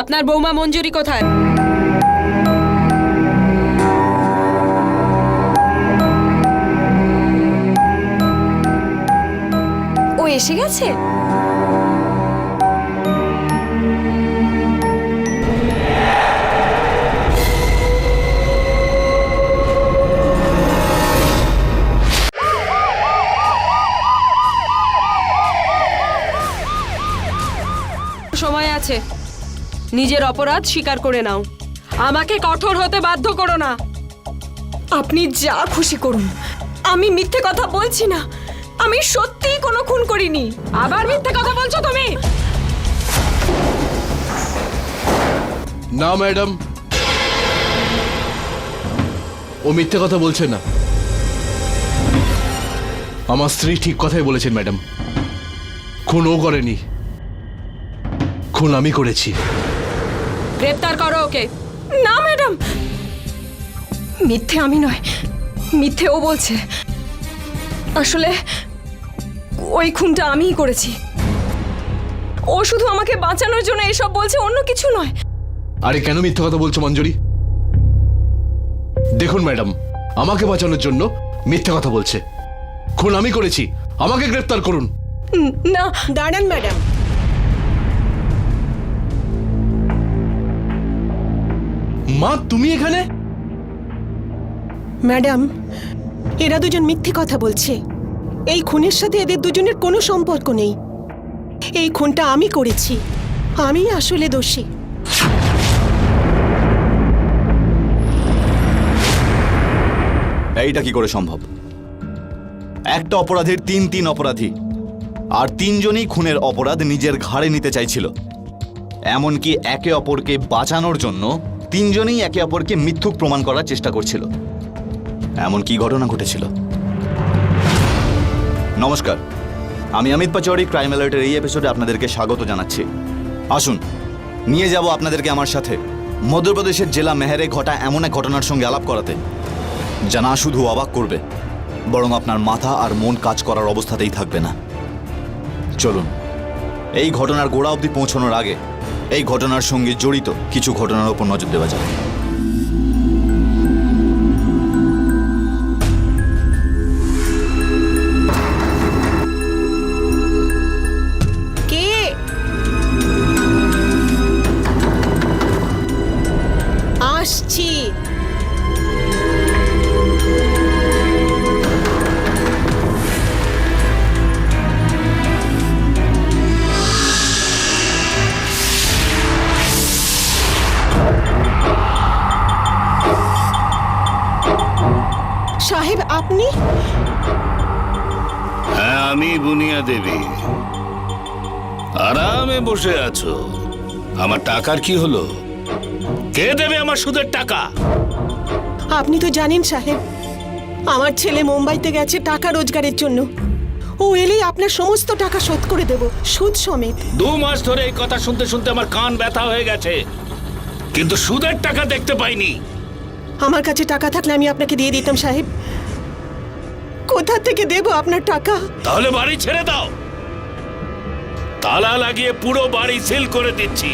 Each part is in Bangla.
আপনার বৌমা মঞ্জুরি কোথায়? ও এসে গেছে? সময় আছে, নিজের অপরাধ স্বীকার করে নাও। আমাকে কঠোর হতে বাধ্য করো না। আপনি যা খুশি করুন, আমি মিথ্যে কথা বলছি না। আমি সত্যিই কোনো খুন করিনি। আবার মিথ্যে কথা বলছো তুমি? না ম্যাডাম, ও মিথ্যে কথা বলছে না। আমার স্ত্রী ঠিক কথাই বলেছেন ম্যাডাম। খুন ও করেনি, খুন আমি করেছি। গ্রেফতার করো ওকে। না ম্যাডাম, মিথ্যে আমি নয়, মিথ্যে ও বলছে। আসলে ওই খুনটা আমিই করেছি। ও শুধু আমাকে বাঁচানোর জন্য এসব বলছে, অন্য কিছু নয়। আরে কেন মিথ্যে কথা বলছো মঞ্জুরি? দেখুন ম্যাডাম, আমাকে বাঁচানোর জন্য মিথ্যে কথা বলছে। খুন আমি করেছি, আমাকে গ্রেফতার করুন। না, দাঁড়ান ম্যাডাম। মা তুমি এখানে? ম্যাডাম, এরা দুজন মিথ্যে কথা বলছে। এই খুনের সাথে এদের দুজনের কোনো সম্পর্ক নেই। এই খুনটা আমি করেছি, আমি আসলে দোষী। এইটা কি করে সম্ভব? একটা অপরাধীর তিন অপরাধী, আর তিনজনই খুনের অপরাধ নিজের ঘাড়ে নিতে চাইছিল। এমনকি একে অপরকে বাঁচানোর জন্য তিনজনেই একে অপরকে মিথ্যুক প্রমাণ করার চেষ্টা করছিল। এমন কি ঘটনা ঘটেছিল? নমস্কার, আমি অমিত পাচৌরি, ক্রাইম অ্যালার্টের এই এপিসোডে আপনাদেরকে স্বাগত জানাচ্ছি। আসুন, নিয়ে যাব আপনাদেরকে আমার সাথে মধ্যপ্রদেশের জেলা মেহেরে ঘটা এমন এক ঘটনার সঙ্গে আলাপ করাতে, যা না শুধু অবাক করবে, বরং আপনার মাথা আর মন কাজ করার অবস্থাতেই থাকবে না। চলুন, এই ঘটনার গোড়া অবধি পৌঁছানোর আগে এই ঘটনার সঙ্গে জড়িত কিছু ঘটনার উপর নজর দেওয়া যাক। কে? আসছি। সাহেব, আপনি? হ্যাঁ, আমি বুনিয়া দেবী। আরামে বসে আছো। আমার টাকার কি হলো? কে দেবে আমার সুদের টাকা? আপনি তো জানেন সাহেব, আমার ছেলে মুম্বাইতে গেছে টাকা রোজগারের জন্য। ও এলেই আপনার সমস্ত টাকা শোধ করে দেব, সুদ সমেত। 2 মাস ধরে এই কথা শুনতে শুনতে আমার কান ব্যথা হয়ে গেছে, কিন্তু সুদের টাকা দেখতে পাইনি। আমার কাছে টাকা থাকলে আমি আপনাকে দিয়ে দিতাম সাহেব। কোথা থেকে দেব আপনার টাকা? তাহলে বাড়ি ছেড়ে দাও, তালা লাগিয়ে পুরো বাড়ি সিল করে দিচ্ছি।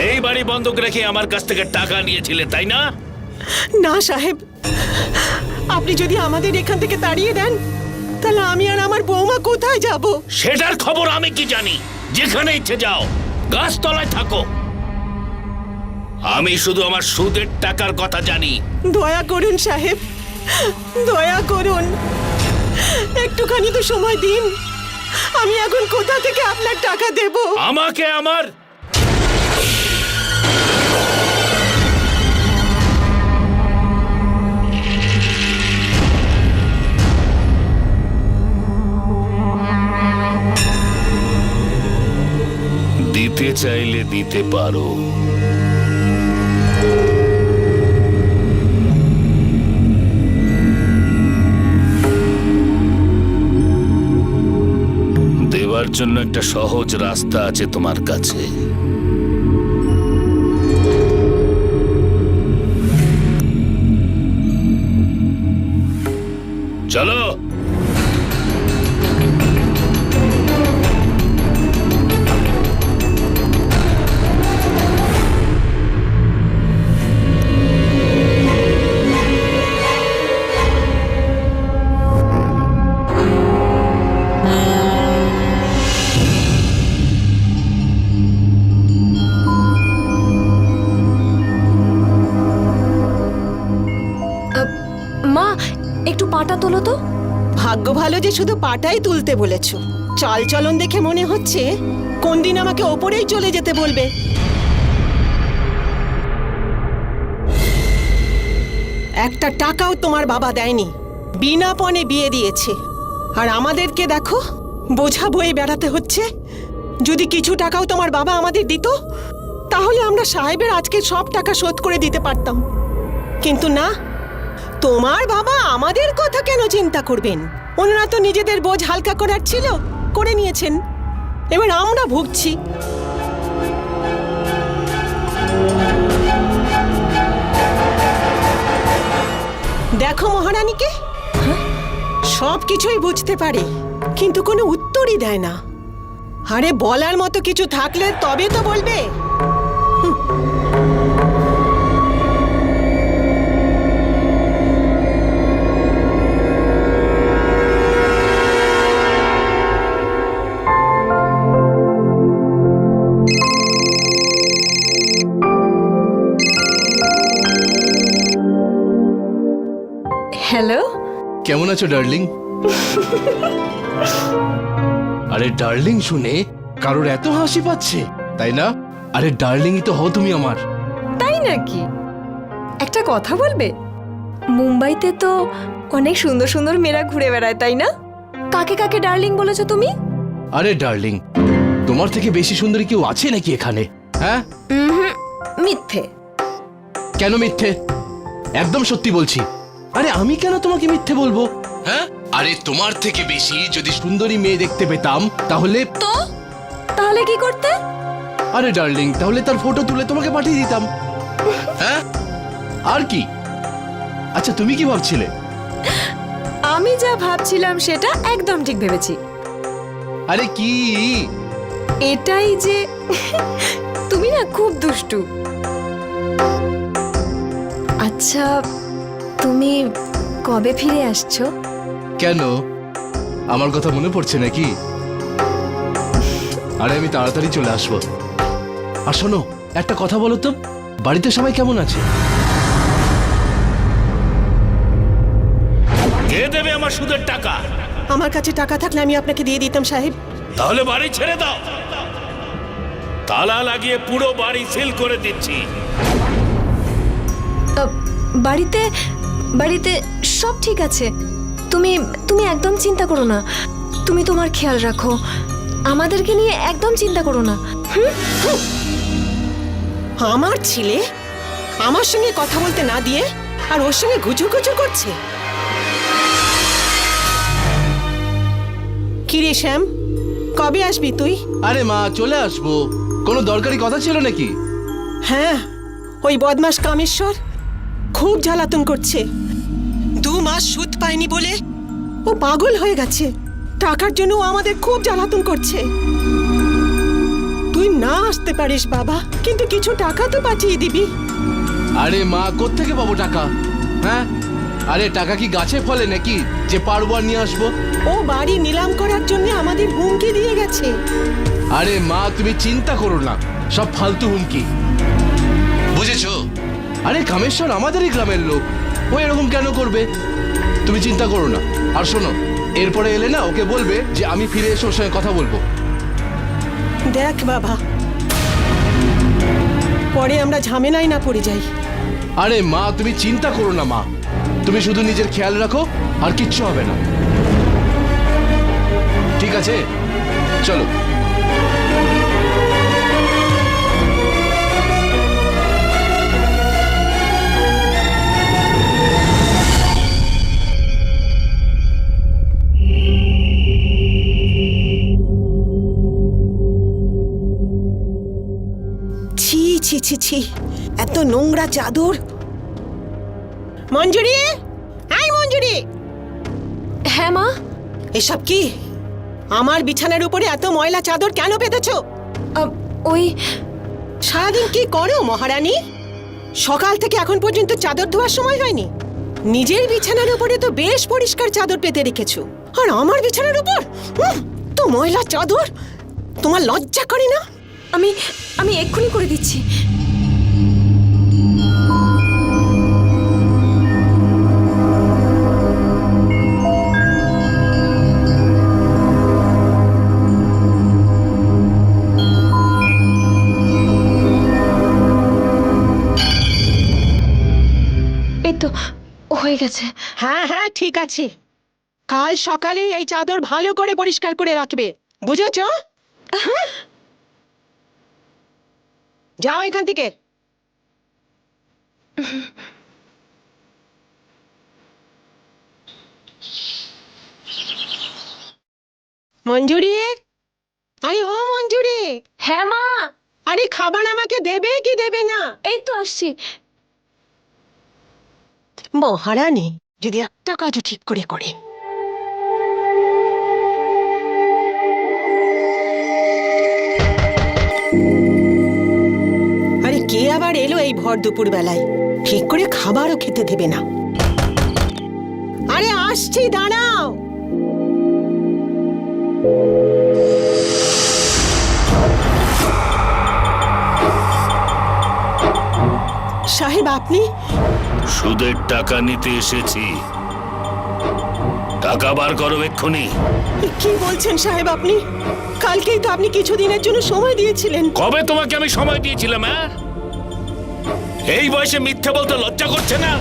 এই বাড়ি বন্ধক রেখে আমার কাছ থেকে টাকা নিয়েছিলে, তাই না? না সাহেব, আপনি যদি আমাদের এখান থেকে তাড়িয়ে দেন, তাহলে আমি আর আমার বৌমা কোথায় যাব? সেটার খবর আমি কি জানি? যেখানে ইচ্ছে যাও, গাছতলায় থাকো। আমি শুধু আমার সুদের টাকার কথা জানি। দয়া করুন সাহেব, দয়া করুন, একটুখানি তো সময় দিন। আমি এখন কোথা থেকে আপনার টাকা দেব? আমাকে আমার দিতে চাইলে দিতে পারো। দেওয়ার জন্য একটা সহজ রাস্তা আছে তোমার কাছে। চলো। তোলো তো। ভাগ্য ভালো যে শুধু পাটাই তুলতে বলেছো। চাল চলন দেখে মনে হচ্ছে কোন দিন আমাকে ওপরেই চলে যেতে বলবে। একটা টাকাও তোমার বাবা দেয়নি, বিনা পণে বিয়ে দিয়েছে। আর আমাদেরকে দেখো বোঝা বয়ে বেড়াতে হচ্ছে। যদি কিছু টাকাও তোমার বাবা আমাদের দিত তাহলে আমরা সাহেবের আজকে সব টাকা শোধ করে দিতে পারতাম। কিন্তু না, তোমার বাবা আমাদের কথা কেন চিন্তা করবেন? ওনারা তো নিজেদের বোঝ হালকা করার ছিল, করে নিয়েছেন। এবার আমরা ভুগছি। দেখো মহারানীকে, সব কিছুই বুঝতে পারে কিন্তু কোনো উত্তরই দেয় না। আরে বলার মতো কিছু থাকলে তবে তো বলবে। হ্যালো, কেমন আছো ডার্লিং? আরে ডার্লিং শুনে কারোর এত হাসি পাচ্ছে, তাই না? আরে ডার্লিংই তো হও তুমি আমার। তাই নাকি? একটা কথা বলবে, মুম্বাইতে তো অনেক সুন্দর সুন্দর মেয়েরা ঘুরে বেড়ায়, তাই না? কাকে কাকে ডার্লিং বলেছো তুমি? আরে ডার্লিং, তোমার থেকে বেশি সুন্দরী কেউ আছে নাকি এখানে? হ্যাঁ? মিথ্যে। কেন মিথ্যে? একদম সত্যি বলছি। আরে আমি কেন তোমাকে মিথ্যে বলবো? হ্যাঁ, আরে তোমার থেকে বেশি যদি সুন্দরী মেয়ে দেখতে পেতাম তাহলে তো তাহলে কি করতে? আরে ডার্লিং, তাহলে তার ফটো তুলে তোমাকে পাঠিয়ে দিতাম। হ্যাঁ, আর কি? আচ্ছা তুমি কি ভাবছিলে? আমি যা ভাবছিলাম সেটা একদম ঠিক ভেবেছি। আরে কি? এটাই যে তুমি না খুব দুষ্টু। আচ্ছা, তুমি কবে ফিরে আসছো? কেন, আমার কথা মনে পড়ছে নাকি? আরে আমি তাড়াতাড়ি চলে আসবো। আর শোনো, একটা কথা বলো তো, বাড়িতে সবাই কেমন আছে? কে দেবে আমার সুদের টাকা? আমার কাছে টাকা থাকলে আমি আপনাকে দিয়ে দিতাম সাহেব। তাহলে বাড়ি ছেড়ে দাও। তালা লাগিয়ে পুরো বাড়ি সিল করে দিচ্ছি। বাড়িতে বাড়িতে সব ঠিক আছে। তুমি তুমি একদম চিন্তা করো না। তুমি তোমার খেয়াল রাখো, আমাদেরকে নিয়ে একদম চিন্তা করো না। আমার ছেলে আমার সঙ্গে কথা বলতে না দিয়ে আর ওর সঙ্গে গুজু গুজু করছে। কিরে শ্যাম, কবে আসবি তুই? আরে মা, চলে আসবো। কোনো দরকারি কথা ছিল নাকি? হ্যাঁ, ওই বদমাস কামেশ্বর খুব জ্বালাতন করছে। 2 মাস সুদ পায়নি বলে ও পাগল হয়ে গেছে। টাকার জন্য ও আমাদের খুব জ্বালাতন করছে। তুই না আসতে পারিস বাবা, কিন্তু কিছু টাকা তো পাঠিয়ে দিবি। আরে মা, কোত্থেকে পাবো টাকা? হ্যাঁ, আরে টাকা কি গাছে ফলে নাকি যে পারবো আর নিয়ে আসবো? ও বাড়ি নিলাম করার জন্য আমাদের হুমকি দিয়ে গেছে। আরে মা, তুমি চিন্তা করো না, সব ফালতু হুমকি, বুঝেছো? আরে কামেশ্বর আমাদেরই গ্রামের লোক, ও এরকম কেন করবে? তুমি চিন্তা করো না। আর শোনো, এরপরে এলে না ওকে বলবে যে আমি ফিরে এসে ওর সঙ্গে কথা বলবো। দেখ বাবা, পরে আমরা ঝামেলায় না পড়ে যাই। আরে মা, তুমি চিন্তা করো না মা, তুমি শুধু নিজের খেয়াল রাখো, আর কিচ্ছু হবে না। ঠিক আছে, চলো। ছি ছি ছি ছি, এত নোংরা চাদর। মঞ্জুরি, এই মঞ্জুরি, হ্যাঁ মা। এসব কি? আমার বিছানার উপরে এত ময়লা চাদর কেন পেতেছো? ওই সারাদিন কি করো মহারানী? সকাল থেকে এখন পর্যন্ত চাদর ধোয়ার সময় হয়নি? নিজের বিছানার উপরে তো বেশ পরিষ্কার চাদর পেতে রেখেছো, আর আমার বিছানার উপর তো ময়লা চাদর। তোমার লজ্জা করে না? আমি আমি এক্ষুনি করে দিচ্ছি। হয়ে গেছে। হ্যাঁ হ্যাঁ ঠিক আছে, কাল সকালে এই চাদর ভালো করে পরিষ্কার করে রাখবে, বুঝেছ? হুম? যাও এখান থেকে। মঞ্জুরি, আরে ও মঞ্জুরি, হ্যাঁ মা, আরে খাবার আমাকে দেবে কি দেবে না? এই তো আসছি। মহারানী যদি একটা কাজও ঠিক করে করে। আরে কে আবার এলো এই ভর দুপুর বেলায়, ঠিক করে খাবারও খেতে দেবে না। আরে আসছি, দাঁড়াও। সাহেব আপনি? সুদের টাকা নিতে এসেছি, টাকা বার করো এক্ষুনি। কি বলছেন সাহেব আপনি? কালকেই তো আপনি কিছুদিনের জন্য সময় দিয়েছিলেন। কবে তোমাকে আমি সময় দিয়েছিলাম? হ্যাঁ, এই বয়সে মিথ্যা বলতে লজ্জা করছে না?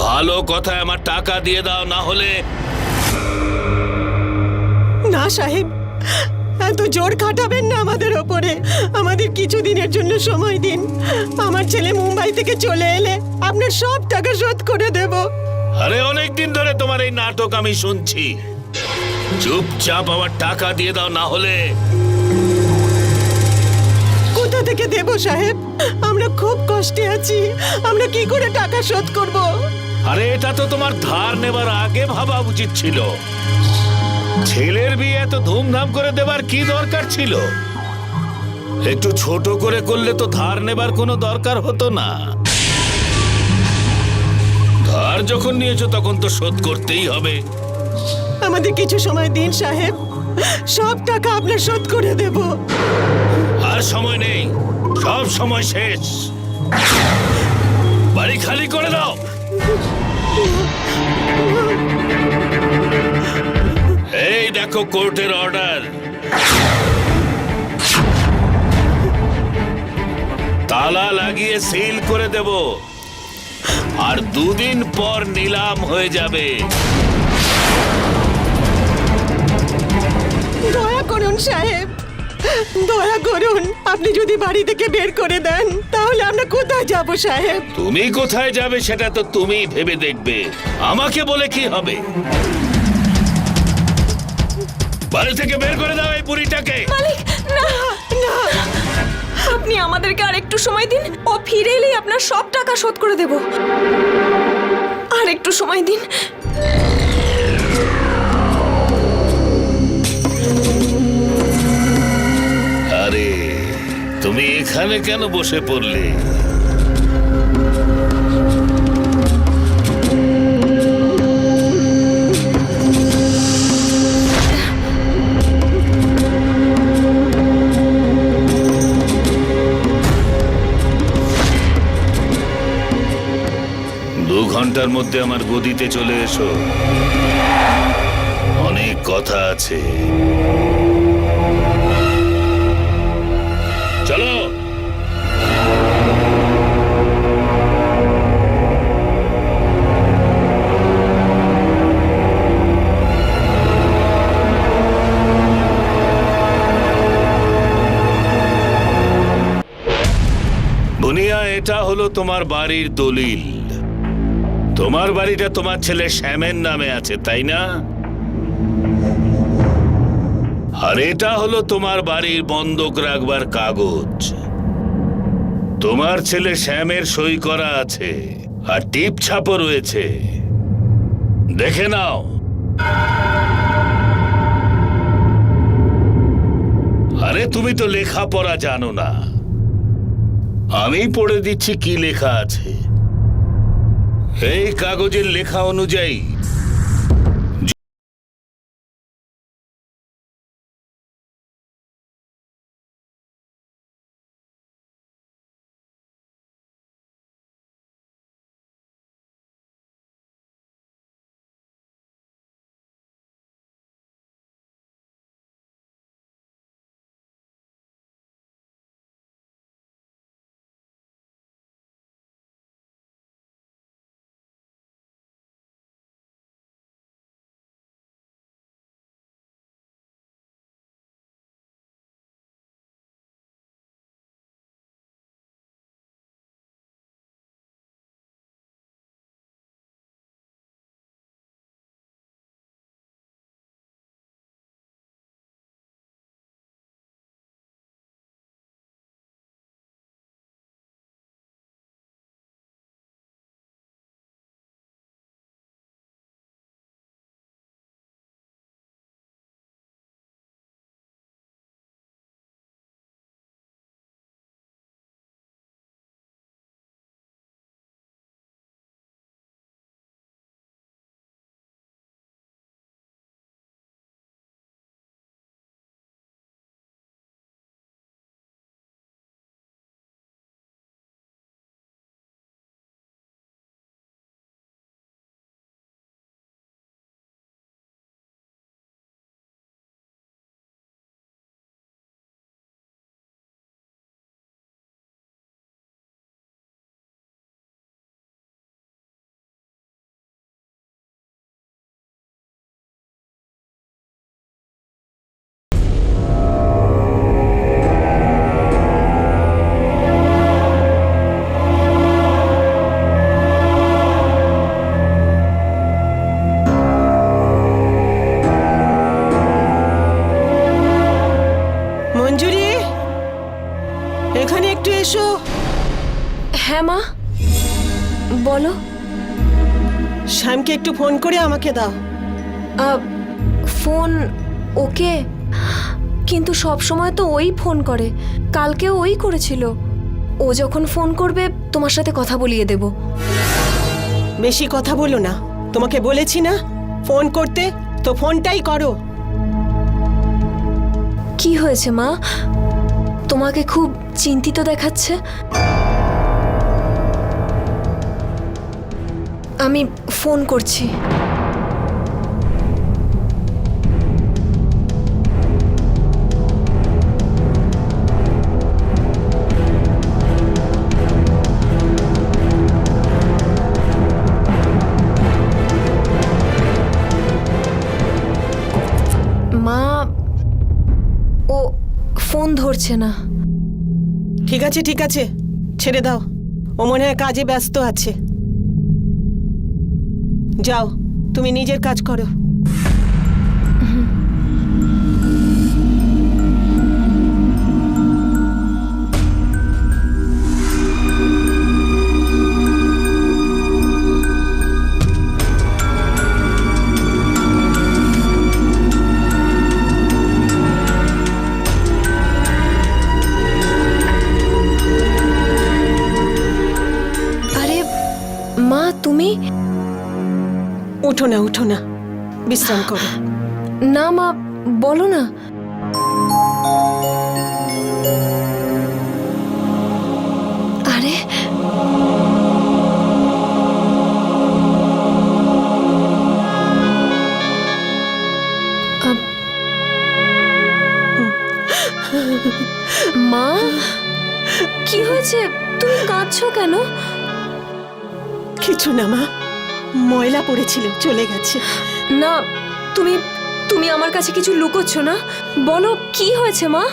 ভালো কথা, আমার টাকা দিয়ে দাও, না হলে। না সাহেব, এত জোর খাটাবেন না আমাদের ওপরে। আমাদের কিছুদিনের জন্য সময় দিন। আমার ছেলে মুম্বাই থেকে চলে এলে আপনার সব টাকা শোধ করে দেব। আরে অনেকদিন ধরে তোমার এই নাটক আমি শুনছি। চুপচাপ আমার টাকা দিয়ে দাও, না হলে। কোথা থেকে দেব সাহেব? আমরা খুব কষ্টে আছি, আমরা কি করে টাকা শোধ করব? আরে এটা তো তোমার ধার নেবার আগে ভাবা উচিত ছিল। ছেলের বিয়ে এত ধুমধাম করে দেবার কি দরকার ছিল? একটু ছোট করে করলে তো ধার নেবার কোনো দরকার হতো না। ধার যখন নিয়েছো তখন তো শোধ করতেই হবে। আমাদের কিছু সময় দিন সাহেব, সব টাকা আপনার শোধ করে দেব। আর সময় নেই, সব সময় শেষ। বাড়ি খালি করে দাও। এই দেখো কোর্টের অর্ডার। তালা লাগিয়ে সিল করে দেব, আর 2 দিন পর নিলাম হয়ে যাবে। দয়া করুন সাহেব, দয়া করুন। আপনি যদি বাড়ি থেকে বের করে দেন তাহলে আমরা কোথায় যাব সাহেব? তুমি কোথায় যাবে সেটা তো তুমি ভেবে দেখবে, আমাকে বলে কি হবে? বাড়ি থেকে বের করে দাও এই বুড়িটাকে। মালিক, না না, আপনি আমাদেরকে আর একটু সময় দিন। ও ফিরে এলেই আপনার সব টাকা শোধ করে দেব। আর একটু সময় দিন। আরে তুমি এখানে কেন বসে পড়লে? দু ঘন্টার মধ্যে আমার গদিতে চলে এসো, অনেক কথা আছে। চলো। বুনিয়া, এটা হলো তোমার বাড়ির দলিল। তোমার বাড়িটা তোমার ছেলে শ্যামের নামে আছে, তাই না? আর এটা হলো তোমার বাড়ির বন্ধক রাখবার কাগজ। তোমার ছেলে শ্যামের সই করা আছে, আর টিপ ছাপও রয়েছে, দেখে নাও। আরে তুমি তো লেখাপড়া জানো না, আমি পড়ে দিচ্ছি কি লেখা আছে। এই কাগজের লেখা অনুযায়ী বোনকে একটু ফোন করে আমাকে দাও। ফোন ওকে, কিন্তু সব সময় তো ওই ফোন করে। কালকেও ওই করেছিল। ও যখন ফোন করবে তোমার সাথে কথা বলিয়ে দেব। বেশি কথা বলো না, তোমাকে বলেছি না ফোন করতে, তো ফোনটাই করো। কি হয়েছে মা? তোমাকে খুব চিন্তিত দেখাচ্ছে। আমি ফোন করছি। মা, ও ফোন ধরছে না। ঠিক আছে ঠিক আছে, ছেড়ে দাও, ও মনে হয় কাজে ব্যস্ত আছে। যাও, তুমি নিজের কাজ করো। আরে মা, তুমি? উঠো না উঠো না, বিশ্রাম করো। না মা, বলো না। আরে মা, কি হয়েছে? তুমি কাঁদছো কেন? কিছু না মা, ময়লা পড়েছিল, চলে গেছে। না, তুমি তুমি আমার কাছে কিছু লুকোচ্ছ না। বলো কি হয়েছে মা?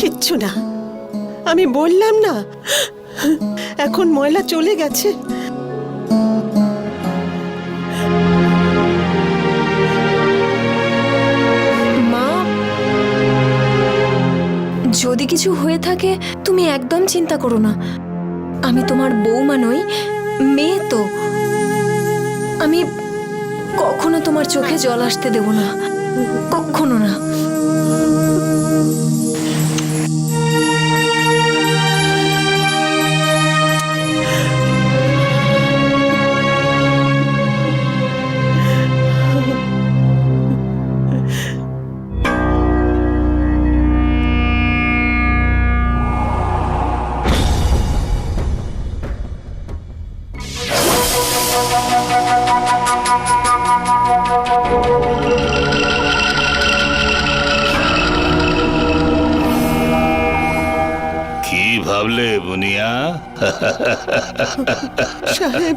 কিচ্ছু না, আমি বললাম না, এখন ময়লা চলে গেছে। মা, যদি কিছু হয়ে থাকে তুমি একদম চিন্তা করো না। আমি তোমার বৌমা নই, মেয়ে তো। আমি কখনো তোমার চোখে জল আসতে দেব না, কখনো না। কি ভাবলে বুনিয়া? সাহেব,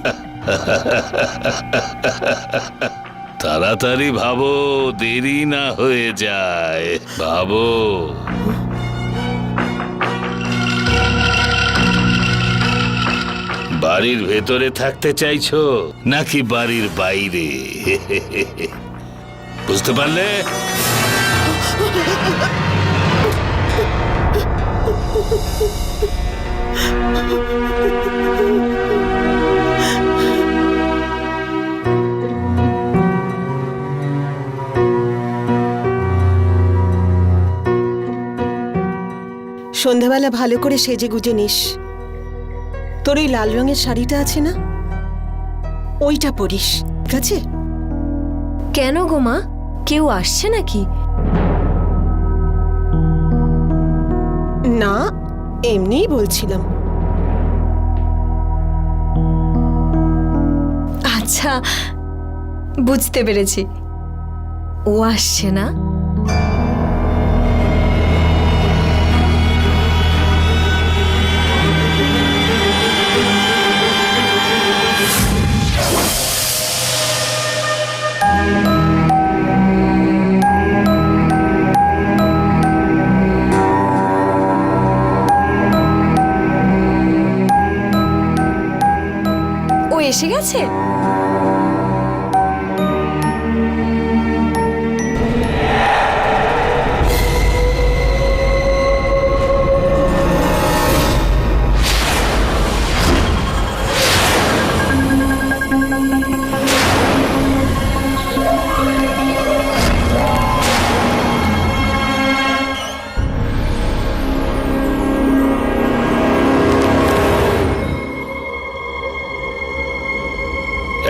তাড়াতাড়ি ভাবো, দেরি না হয়ে যায়। ভাবো। বাড়ির ভেতরে থাকতে চাইছো নাকি বাড়ির বাইরে? বুঝতে পারলে? সন্ধ্যাবেলা ভালো করে সেজে গুজে নিস। তোর ওই লাল রঙের শাড়িটা আছে না, ওইটা পরিস, ঠিক আছে? কেন গো মা, কেউ আসছে নাকি? না, এমনিই বলছিলাম। আচ্ছা, বুঝতে পেরেছি, ও আসছে না। ও এসে গেছে?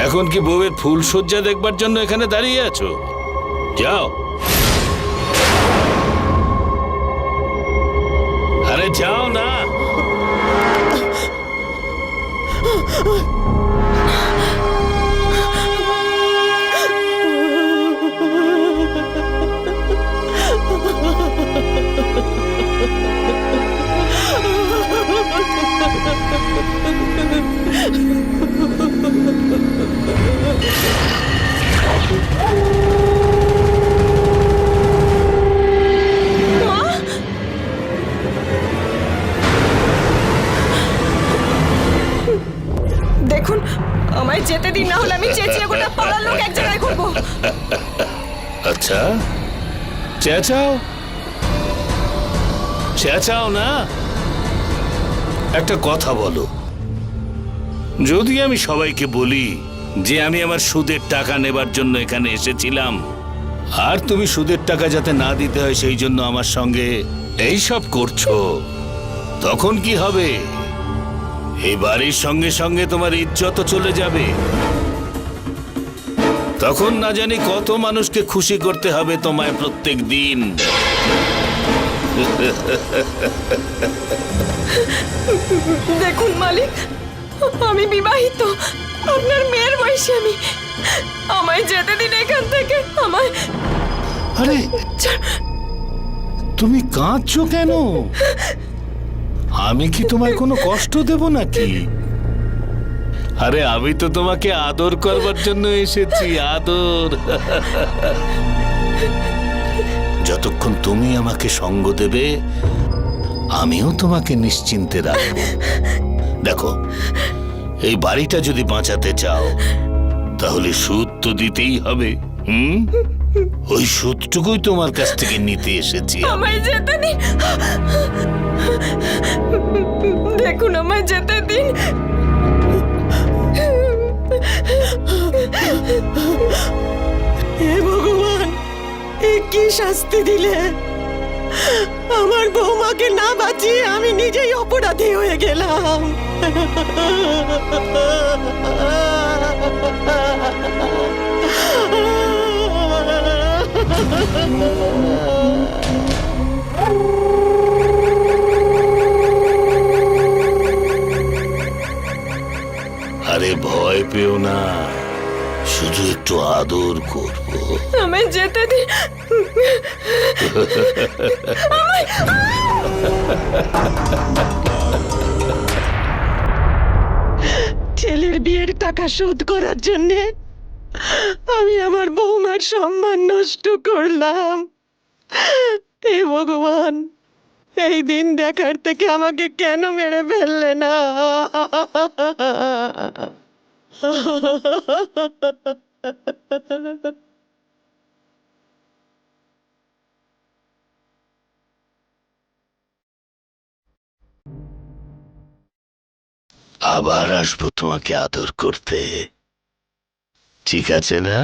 এখন কি বউয়ের ফুলসজ্জা দেখবার জন্য এখানে দাঁড়িয়ে আছো? যাও, আরে যাও না। দেখুন, আমায় যেতে দিন, না হলে আমি চেঁচিয়ে গোটা পাড়ার লোক এক জায়গায় করবো। আচ্ছা, চেঁচাও, চেঁচাও না। একটা কথা বলো, যদি আমি সবাইকে বলি যে আমি আমার সুদের টাকা নেবার জন্য এখানে এসেছিলাম, আর তুমি সুদের টাকা যাতে না দিতে হয় সেই জন্য আমার সঙ্গে এই সব করছো, তখন কি হবে? এই বাড়ির সঙ্গে সঙ্গে তোমার ইজ্জতও চলে যাবে। তখন না জানি কত মানুষকে খুশি করতে হবে তোমায় প্রত্যেক দিন। দেখুন মালিক, আমি বিবাহিত, আপনার মেয়ের বয়সী আমি। আমায় যেতে দিন এখান থেকে। আমায় আরে তুমি কাঁদছো কেন? আমি কি তোমায় কোনো কষ্ট দেব নাকি? আরে আমি তো তোমাকে আদর করবার জন্য এসেছি, আদর। যতক্ষণ তুমি আমাকে সঙ্গ দেবে, আমিও তোমাকে নিশ্চিন্তে রাখবো। দেখো, এই বাড়িটা যদি বাঁচাতে চাও তাহলে সুদ তো দিতেই হবে। ওই সুদটুকুই তোমার কাছ থেকে নিতে এসেছি। আমায় যেতে দিন। দেখুন, আমায় যেতে দিন। হে ভগবান, এ কি শাস্তি দিলে! আমার বৌমাকে না বাঁচিয়ে আমি নিজেই অপরাধী হয়ে গেলাম। আরে ভয় পেও না, শুধু একটু আদর করবো। আমায় যেতে দিন। ছেলের বিয়ের টাকা শোধ করার জন্যে আমি আমার বৌমার সম্মান নষ্ট করলাম। হে ভগবান, এই দিন দেখার থেকে আমাকে কেন মেরে ফেললে না? আবার আসবো তোমাকে আদর করতে, ঠিক আছে না?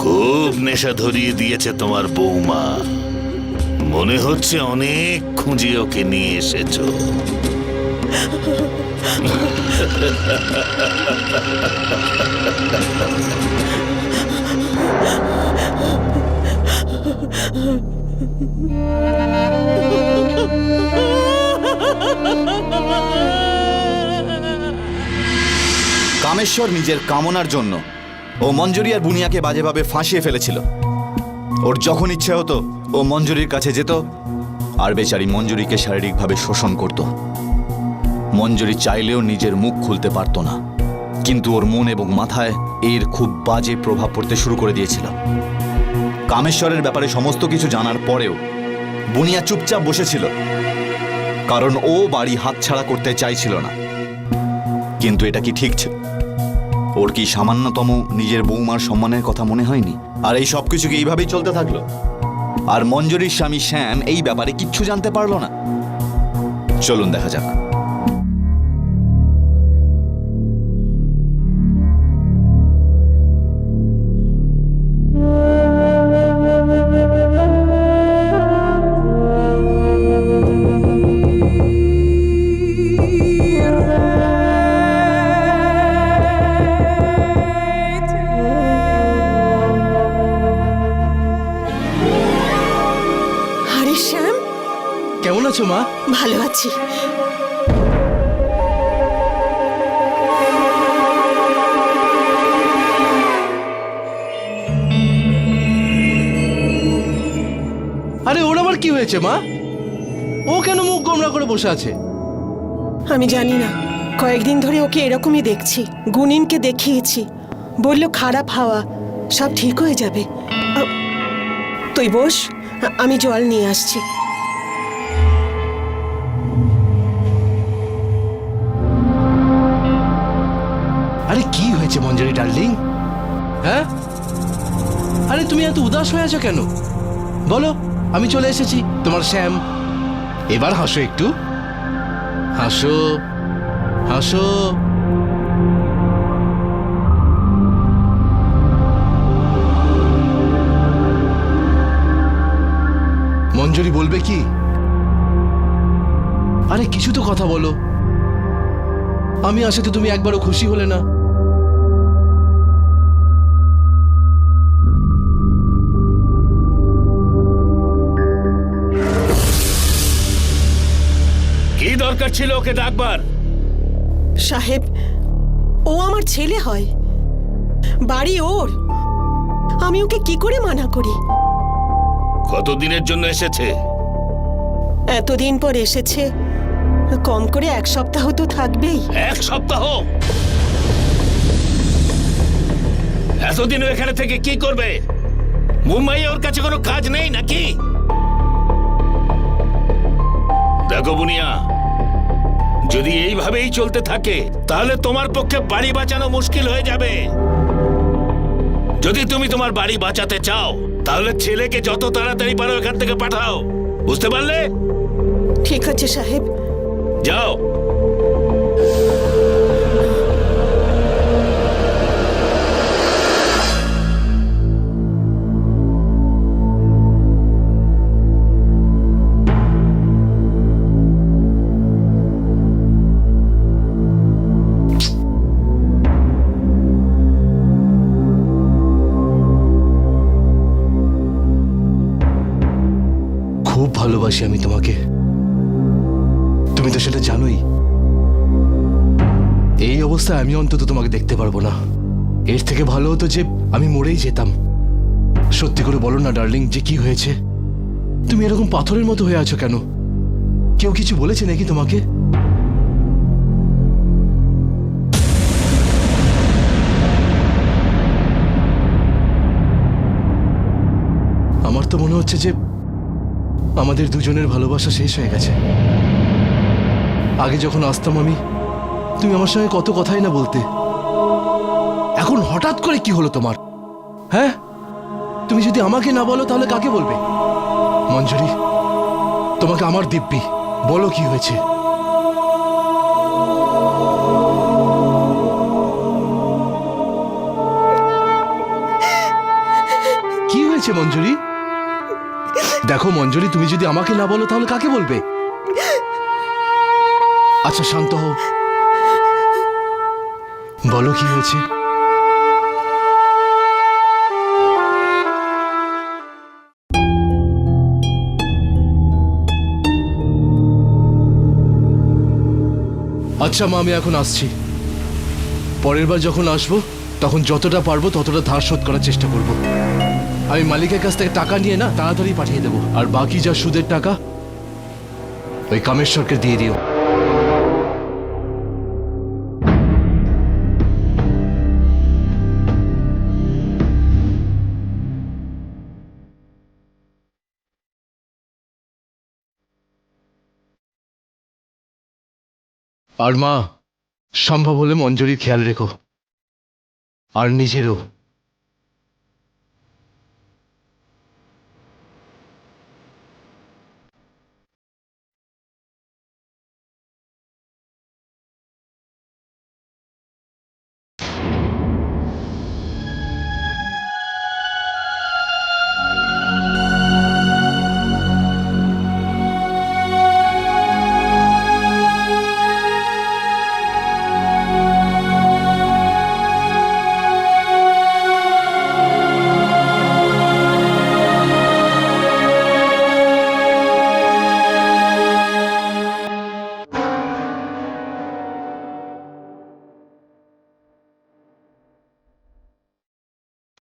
খুব নেশা ধরিয়ে দিয়েছে তোমার বৌমা, মনে হচ্ছে অনেক খুঁজে ওকে নিয়ে এসেছো। কামেশ্বর নিজের কামনার জন্য ও মঞ্জুরি আর বুনিয়াকে বাজেভাবে ফাঁসিয়ে ফেলেছিল। ওর যখন ইচ্ছে হতো ও মঞ্জুরির কাছে যেত আর বেচারি মঞ্জুরিকে শারীরিকভাবে শোষণ করত। মঞ্জুরি চাইলেও নিজের মুখ খুলতে পারত না, কিন্তু ওর মন এবং মাথায় এর খুব বাজে প্রভাব পড়তে শুরু করে দিয়েছিল। কামেশ্বরের ব্যাপারে সমস্ত কিছু জানার পরেও বুনিয়া চুপচাপ বসেছিল, কারণ ও বাড়ি হাতছাড়া করতে চাইছিল না। কিন্তু এটা কি ঠিক ছিল? ওর কি সামান্যতম নিজের বৌমার সম্মানের কথা মনে হয়নি? আর এই সবকিছু কি এইভাবেই চলতে থাকলো? আর মঞ্জুরির স্বামী শ্যাম এই ব্যাপারে কিচ্ছু জানতে পারলো না। চলুন দেখা যাক। আরে শ্যাম, কেমন আছো মা? ভালো আছি। আরে ওর আবার কি হয়েছে মা? ও কেন মুখ গোমড়া করে বসে আছে? আমি জানি না, কয়েকদিন ধরে ওকে এরকমই দেখছি। গুনিনকে দেখিয়েছি, বলল খারাপ হাওয়া, সব ঠিক হয়ে যাবে। তুই বস, আমি জল নিয়ে আসছি। আরে কি হয়েছে মঞ্জুরি ডার্লিং? হ্যাঁ, আরে তুমি এত উদাস হয়ে আছো কেন? বলো, আমি চলে এসেছি, তোমার শ্যাম। এবার হাসো একটু, হাসো হাসো। মঞ্জুরি বলবে কি? আরে কিছু তো কথা বলো। আমি আসাতে তুমি একবারও খুশি হলে না। কি দরকার ছিল ওকে ডাকবার? সাহেব, ও আমার ছেলে হয়, বাড়ি ওর, আমি ওকে কি করে মানা করি? কতদিনের জন্য এসেছে? এতদিন পর এসেছে, কম করে 1 সপ্তাহ তো থাকবেই। 1 সপ্তাহ? এতদিন ও এখানে থেকে কি করবে? মুম্বাইয়ে ওর কাছে কোনো কাজ নেই নাকি? দেখো বুনিয়া, যদি এইভাবেই চলতে থাকে তাহলে তোমার পক্ষে বাড়ি বাঁচানো মুশকিল হয়ে যাবে। যদি তুমি তোমার বাড়ি বাঁচাতে চাও তাহলে ছেলেকে যত তাড়াতাড়ি পারো এখান থেকে পাঠাও, বুঝতে পারলে? ঠিক আছে সাহেব, যাও। খুব ভালোবাসি আমি তোমাকে, তুমি তো সেটা জানোই। এই অবস্থায় আমি অন্তত তোমাকে দেখতে পারবো না। এর থেকে ভালো হতো যে আমি মরেই যেতাম। সত্যি করে বলো না ডার্লিং, যে কি হয়েছে? তুমি এরকম পাথরের মতো হয়ে আছো কেন? কেউ কিছু বলেছে নাকি তোমাকে? আমার তো মনে হচ্ছে যে আমাদের দুজনের ভালোবাসা শেষ হয়ে গেছে। আগে যখন আসতাম আমি, তুমি আমার সঙ্গে কত কথাই না বলতে। এখন হঠাৎ করে কি হলো তোমার? হ্যাঁ, তুমি যদি আমাকে না বলো তাহলে কাকে বলবে? মঞ্জুরি, তোমাকে আমার দিব্যি, বলো কি হয়েছে? কি হয়েছে মঞ্জুরি? দেখো মঞ্জুরি, তুমি যদি আমাকে না বলো তাহলে কাকে বলবে? আচ্ছা শান্ত হও, বলো কি হয়েছে? আচ্ছা মা, আমি এখন আসছি। পরের বার যখন আসবো তখন যতটা পারবো ততটা ধার শোধ করার চেষ্টা করব। আমি মালিকের কাছ থেকে টাকা নিয়ে না তাড়াতাড়ি পাঠিয়ে দেবো। আর বাকি যা সুদের টাকা ওই কামেশ্বরকে দিয়ে দিও। আর মা, সম্ভব হলে মঞ্জুরির খেয়াল রেখো, আর নিজেরও।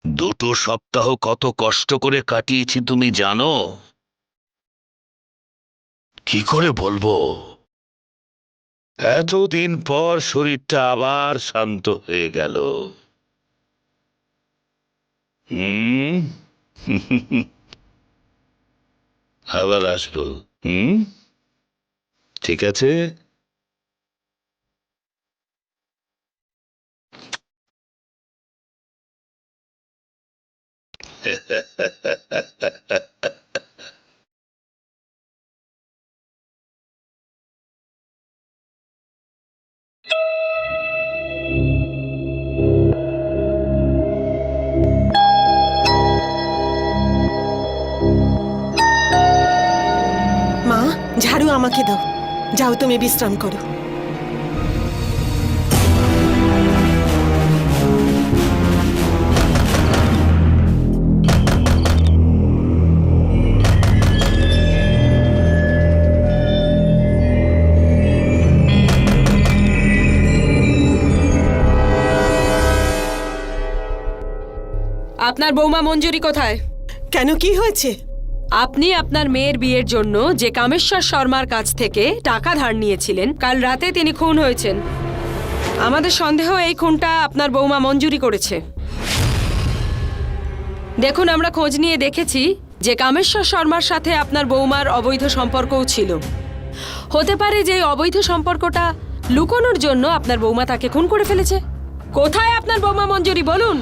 দুটো সপ্তাহ কত কষ্ট করে কাটিয়েছি তুমি জানো? কি করে বলবো? এতদিন পর শরীরটা আবার শান্ত হয়ে গেল। আবার আসবো। ঠিক আছে। মা, ঝাড়ু আমাকে দাও। যাও, তুমি বিশ্রাম করো। আপনার বৌমা মঞ্জুরি কোথায়? কেন, কি হয়েছে? আপনি আপনার মেয়ের বিয়ের জন্য যে কামেশ্বর শর্মার কাছ থেকে টাকা ধার নিয়েছিলেন, কাল রাতে তিনি খুন হয়েছেন। আমাদের সন্দেহ এই খুনটা আপনার বৌমা মঞ্জুরি করেছে। দেখুন, আমরা খোঁজ নিয়ে দেখেছি যে কামেশ্বর শর্মার সাথে আপনার বৌমার অবৈধ সম্পর্কও ছিল। হতে পারে যে এই অবৈধ সম্পর্কটা লুকোনোর জন্য আপনার বৌমা তাকে খুন করে ফেলেছে। কোথায় আপনার বৌমা মঞ্জুরি, বলুন?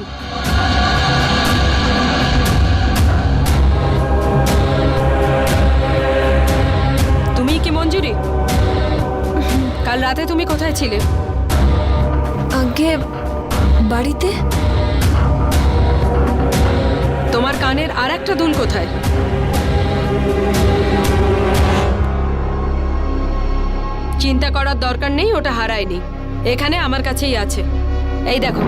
তুমি কি মঞ্জুরি? কাল রাতে তুমি কোথায় ছিলে? আগে বাড়িতে। তোমার কানের আর একটা দুল কোথায়? চিন্তা করার দরকার নেই, ওটা হারায়নি, এখানে আমার কাছেই আছে। এই দেখো।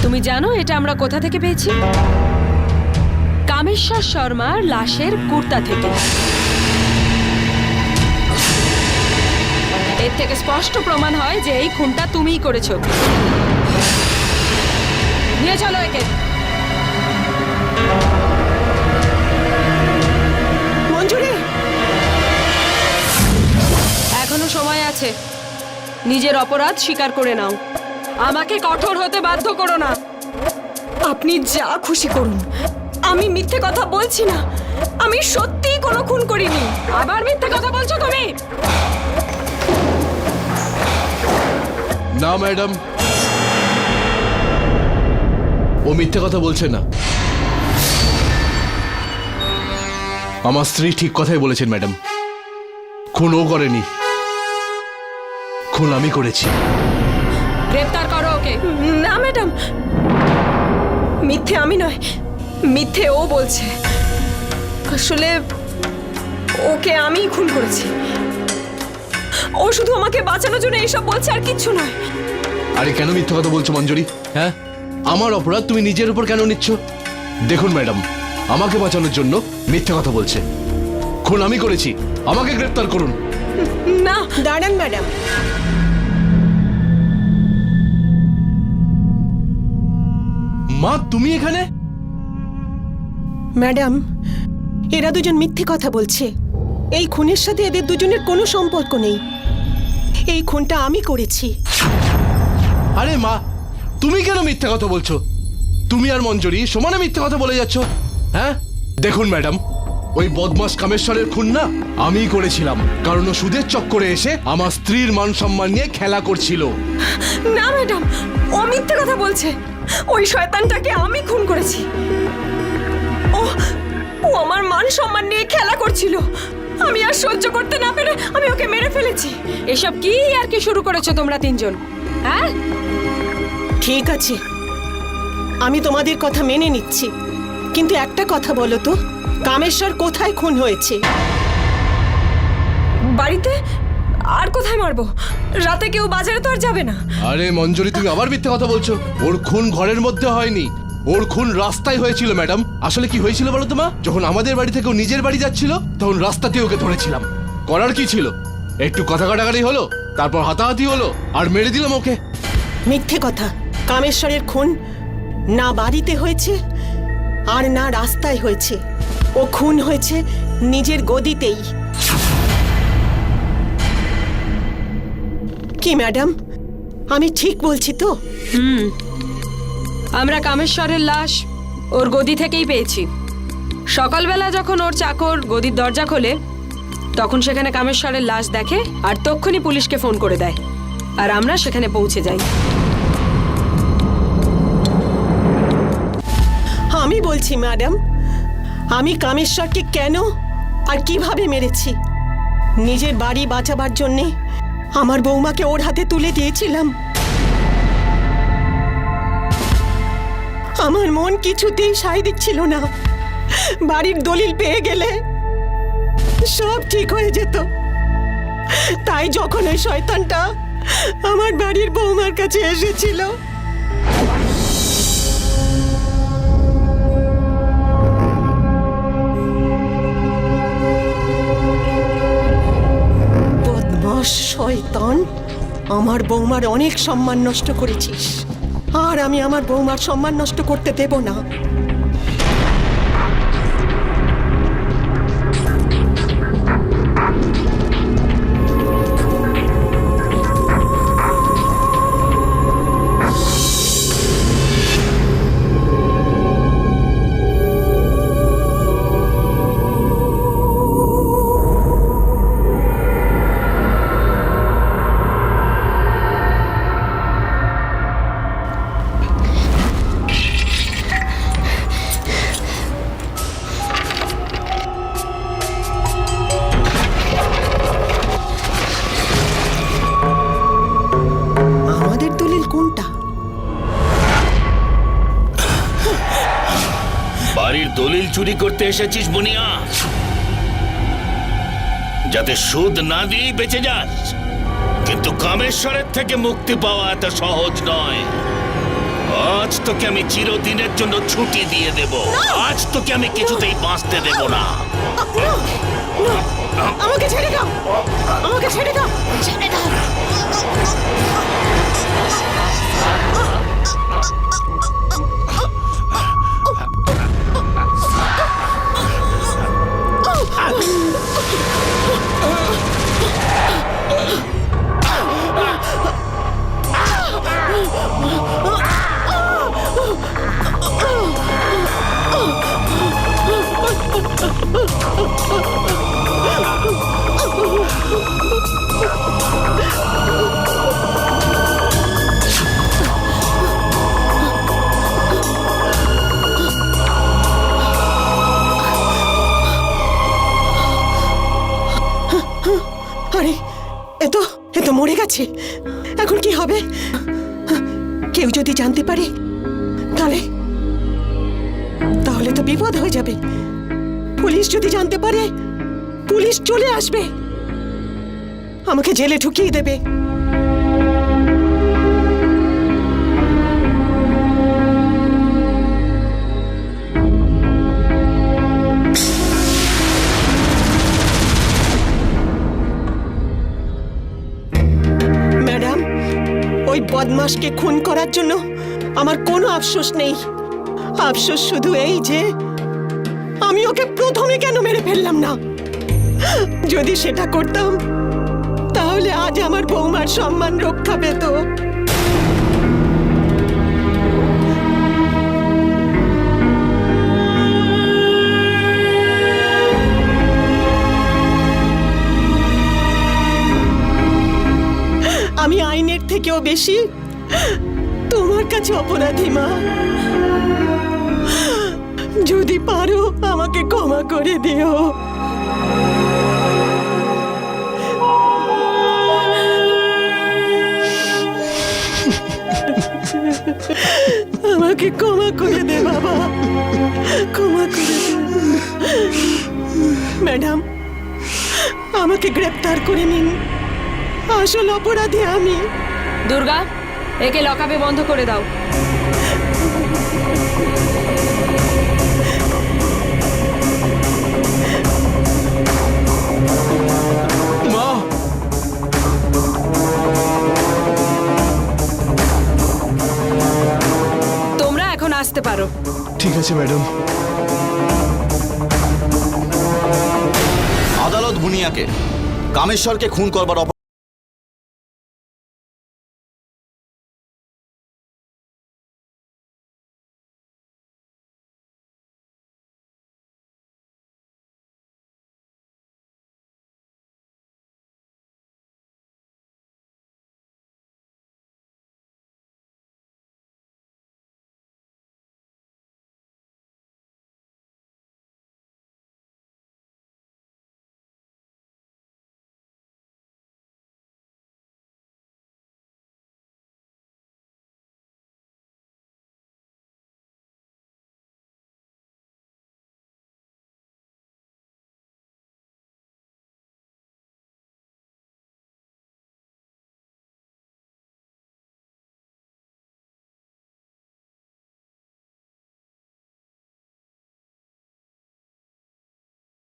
তুমি জানো এটা আমরা কোথা থেকে পেয়েছি? কামেশ্বর শর্মার লাশের কুর্তা থেকে। এর থেকে স্পষ্ট প্রমাণ হয় যে এই খুনটা তুমিই করেছো। নিয়ে চলো একে। মঞ্জুরি, এখনো সময় আছে, নিজের অপরাধ স্বীকার করে নাও। আমাকে কঠোর হতে বাধ্য করো না। আপনি যা খুশি করুন, আমি মিথ্যে কথা বলছি না। আমি সত্যিই কোনো খুন করিনি। আবার মিথ্যে কথা বলছো তুমি? না ম্যাডাম, ও মিথ্যে কথা বলছে না। আমার স্ত্রী ঠিক কথাই বলেছেন ম্যাডাম। খুন ও করেনি, খুন আমি করেছি। গ্রেফতার করো ওকে। না ম্যাডাম, মিথ্যে আমি নয়, মিথ্যে ও বলছে। আসলে ওকে আমিই খুন করেছি। ও শুধু আমাকে বাঁচানোর জন্য এইসব বলছে, আর কিচ্ছু নয়। আরে কেন মিথ্যে কথা বলছো মঞ্জুরি? হ্যাঁ, আমার অপরাধ তুমি নিজের উপর কেন নিচ্ছ? দেখুন ম্যাডাম, আমাকে বাঁচানোর জন্য মিথ্যে কথা বলছে। খুন আমি করেছি, আমাকে গ্রেফতার করুন। না, দাঁড়ান ম্যাডাম। মা, তুমি এখানে? ম্যাডাম, এরা দুজন মিথ্যে কথা বলছে। এই খুনের সাথে এদের দুজনের কোনো সম্পর্ক নেই। এই খুনটা আমি করেছি। আরে মা, তুমি কেন মিথ্যে কথা বলছো? তুমি আর মঞ্জুরি সমানে মিথ্যে কথা বলে যাচ্ছ। হ্যাঁ, দেখুন ম্যাডাম, ওই বদমাস কামেশ্বরের খুন না আমিই করেছিলাম, কারণ ও সুদের চক্করে এসে আমার স্ত্রীর মান সম্মান নিয়ে খেলা করছিল। না ম্যাডাম, ও মিথ্যে কথা বলছে। ওই শয়তানটাকে আমি খুন করেছি। ও ও আমার মান সম্মান নিয়ে খেলা করছিল। আমি আর সহ্য করতে না পেরে আমি ওকে মেরে ফেলেছি। এসব কি আর কি শুরু করেছো তোমরা তিনজন? হ্যাঁ, ঠিক আছে, আমি তোমাদের কথা মেনে নিচ্ছি, কিন্তু একটা কথা বলো তো, কামেশ্বর কোথায় খুন হয়েছে? বাড়িতে। আর কোথায় মারবো? রাতে কেউ বাজারে তো আর যাবে না। আরে মঞ্জুরি, তুমি আবার মিথ্যে কথা বলছো। ওর খুন ঘরের মধ্যে হয়নি, ওর খুন রাস্তায় হয়েছিল ম্যাডাম। আসলে কি হয়েছিল বলো তো মা? যখন আমাদের বাড়ি থেকে ও নিজের বাড়ি যাচ্ছিল তখন রাস্তাতে ওকে ধরেছিলাম। করার কি ছিল? একটু কথা কাটাকাটি হলো, তারপর হাতাহাতি হলো, আর মেরে দিলাম ওকে। মিথ্যে কথা। কামেশ্বরের খুন না বাড়িতে হয়েছে আর না রাস্তায় হয়েছে। ও খুন হয়েছে নিজের গদিতেই। কি ম্যাডাম, আমি ঠিক বলছি তো? আমরা কামেশ্বরের লাশ ওর গদি থেকেই পেয়েছি। সকালবেলা যখন ওর চাকর গদির দরজা খোলে তখন সেখানে কামেশ্বরের লাশ দেখে আর তক্ষুনি পুলিশকে ফোন করে দেয়, আর আমরা সেখানে পৌঁছে যাই। আমি বলছি ম্যাডাম, আমি কামেশ্বরকে কেন আর কিভাবে মেরেছি। নিজের বাড়ি বাঁচাবার জন্যে আমার বৌমাকে ওর হাতে তুলে দিয়েছিলাম। আমার মন কিছুতেই সায় দিচ্ছিল না। বাড়ির দলিল পেয়ে গেলে সব ঠিক হয়ে যেত। তাই যখন ওই শয়তানটা আমার বাড়ির বৌমার কাছে এসেছিল, বদমাস শয়তান, আমার বৌমার অনেক সম্মান নষ্ট করেছিস, আর আমি আমার বৌমার সম্মান নষ্ট করতে দেব না। আমাদের দলিল কোনটা? বাড়ির দলিল চুরি করতে এসেছিস বুনিয়া, যাতে সুদ না দিয়েই বেঁচে যাস। কিন্তু কামেশ্বরের থেকে মুক্তি পাওয়া এত সহজ নয়। আজ তোকে আমি চিরদিনের জন্য ছুটি দিয়ে দেব। আজ তোকে আমি কিছুতেই বাঁচতে দেব না। আমাকে ছেড়ে দাও, আমাকে ছেড়ে দাও, ছেড়ে দাও। আরে এ তো মরে গেছে। এখন কি হবে? কেউ যদি জানতে পারে তাহলে তো বিপদ হয়ে যাবে। পুলিশ যদি জানতে পারে, পুলিশ চলে আসবে, আমাকে জেলে ঢুকিয়ে দেবে। ম্যাডাম, ওই বদমাশকে খুন করার জন্য আমার কোনো আফসোস নেই। আফসোস শুধু এই যে আমি ওকে প্রথমে কেন মেরে ফেললাম না। যদি সেটা করতাম তাহলে আজ আমার বৌমার সম্মান রক্ষা পেত। আমি আইনের থেকেও বেশি তোমার কাছে অপরাধী মা। যদি পারো আমাকে ক্ষমা করে দিও। আমাকে ক্ষমা করে দে বাবা, ক্ষমা করে দে। ম্যাডাম, আমাকে গ্রেপ্তার করে নিন, আসল অপরাধী আমি। দুর্গা, একে লকআপে বন্ধ করে দাও। মা, তোমরা এখন আসতে পারো। ঠিক আছে ম্যাডাম। আদালত বুনিয়াকে কামেশ্বরকে খুন করবার